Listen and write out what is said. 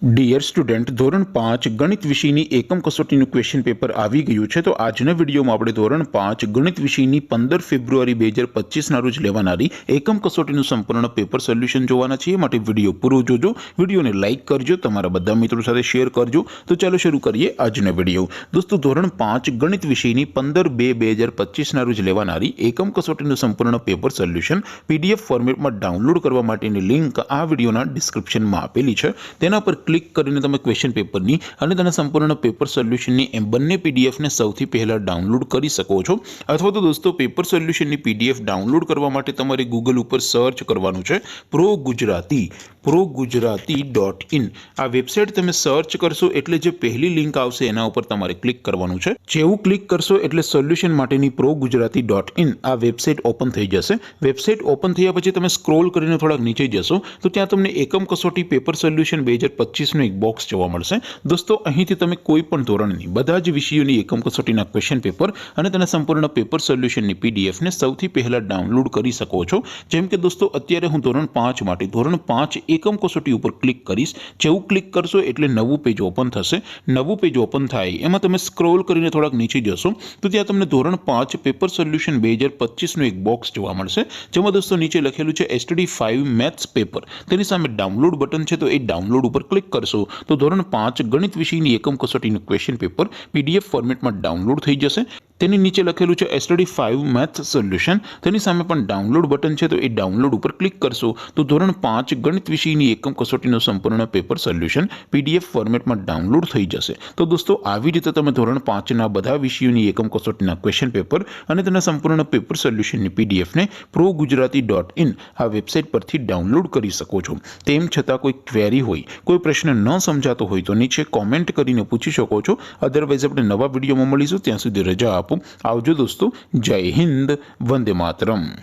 Dear student, ધોરણ 5 ગણિત વિષયની એકમ કસોટીનું ક્વેશ્ચન પેપર આવી ગયું છે। તો આજના વિડીયોમાં આપણે ધોરણ 5 ગણિત વિષયની 15 ફેબ્રુઆરી 2025ના રોજ લેવાનારી એકમ કસોટીનું સંપૂર્ણ પેપર સોલ્યુશન જોવાના છીએ। માટે વિડીયો પૂરો જોજો, વિડીયોને લાઇક કરજો, તમારા બધા મિત્રો સાથે શેર કરજો। તો ચાલો શરૂ કરીએ આજનો વિડીયો। દોસ્તો, ધોરણ 5 ગણિત વિષયની 15/2/2025ના રોજ લેવાનારી એકમ કસોટીનું સંપૂર્ણ પેપર સોલ્યુશન પીડીએફ ફોર્મેટમાં ડાઉનલોડ કરવા માટેની લિંક આ વિડીયોના ડિસ્ક્રિપ્શનમાં આપેલી છે। તેના પર ક્લિક કરીને તમે ક્વેશ્ચન પેપરની અને તેના સંપૂર્ણ પેપર સોલ્યુશનની એમ બંને પીડીએફને સૌથી પહેલાં ડાઉનલોડ કરી શકો છો। અથવા તો દોસ્તો, પેપર સોલ્યુશનની પીડીએફ ડાઉનલોડ કરવા માટે તમારે ગૂગલ ઉપર સર્ચ કરવાનું છે ProGujarati.in। આ વેબસાઇટ તમે સર્ચ કરશો એટલે જે પહેલી લિંક આવશે એના ઉપર તમારે ક્લિક કરવાનું છે। જેવું ક્લિક કરશો એટલે સોલ્યુશન માટેની ProGujarati.in આ વેબસાઇટ ઓપન થઈ જશે। વેબસાઇટ ઓપન થયા પછી તમે સ્ક્રોલ કરીને થોડાક નીચે જશો તો ત્યાં તમને એકમ કસોટી પેપર સોલ્યુશન 2025 નું એક બોક્સ જોવા મળશે। દોસ્તો, અહીંથી તમે કોઈ પણ ધોરણની બધા જ વિષયોની એકમ કસોટીના ક્વેશ્ચન પેપર અને તેના સંપૂર્ણ પેપર સોલ્યુશનની પીડીએફને સૌથી પહેલા ડાઉનલોડ કરી શકો છો। જેમ કે દોસ્તો, અત્યારે હું ધોરણ 5 માટે ધોરણ 5 એકમ કસોટી ઉપર ક્લિક કરીશ। જેવું ક્લિક કરશો એટલે નવું પેજ ઓપન થશે। નવું પેજ ઓપન થાય એમાં તમે સ્ક્રોલ કરીને થોડાક નીચે જશો તો ત્યાં તમને ધોરણ 5 પેપર સોલ્યુશન 2025 નું એક બોક્સ જોવા મળશે। જેમાં દોસ્તો નીચે લખેલું છે STD5 મેથ્સ પેપર। તેની સામે ડાઉનલોડ બટન છે, તો એ ડાઉનલોડ ઉપર ક્લિક કરશો તો ધોરણ 5 ગણિત વિષયની એકમ કસોટીનું ક્વેશ્ચન પેપર પીડીએફ ફોર્મેટમાં ડાઉનલોડ થઈ જશે। તેની નીચે લખેલું છે STD5 મેથ્સ સોલ્યુશન। તેની સામે પણ ડાઉનલોડ બટન છે, તો એ ડાઉનલોડ ઉપર ક્લિક કરશો તો ધોરણ 5 ગણિત વિષયની એકમ કસોટીનું સંપૂર્ણ પેપર સોલ્યુશન પીડીએફ ફોર્મેટમાં ડાઉનલોડ થઈ જશે। તો દોસ્તો, આવી રીતે તમે ધોરણ 5ના બધા વિષયોની એકમ કસોટીના ક્વેશ્ચન પેપર અને તેના સંપૂર્ણ પેપર સોલ્યુશનની પીડીએફને ProGujarati.in આ વેબસાઇટ પરથી ડાઉનલોડ કરી શકો છો। તેમ છતાં કોઈ ક્વેરી હોય, કોઈ પ્રશ્ન ન સમજાતો હોય તો નીચે કોમેન્ટ કરીને પૂછી શકો છો। અધરવાઇઝ આપણે નવા વિડીયોમાં મળીશું, ત્યાં સુધી રજા આપો। આવજો દોસ્તો, જય હિન્દ, વંદે માતરમ।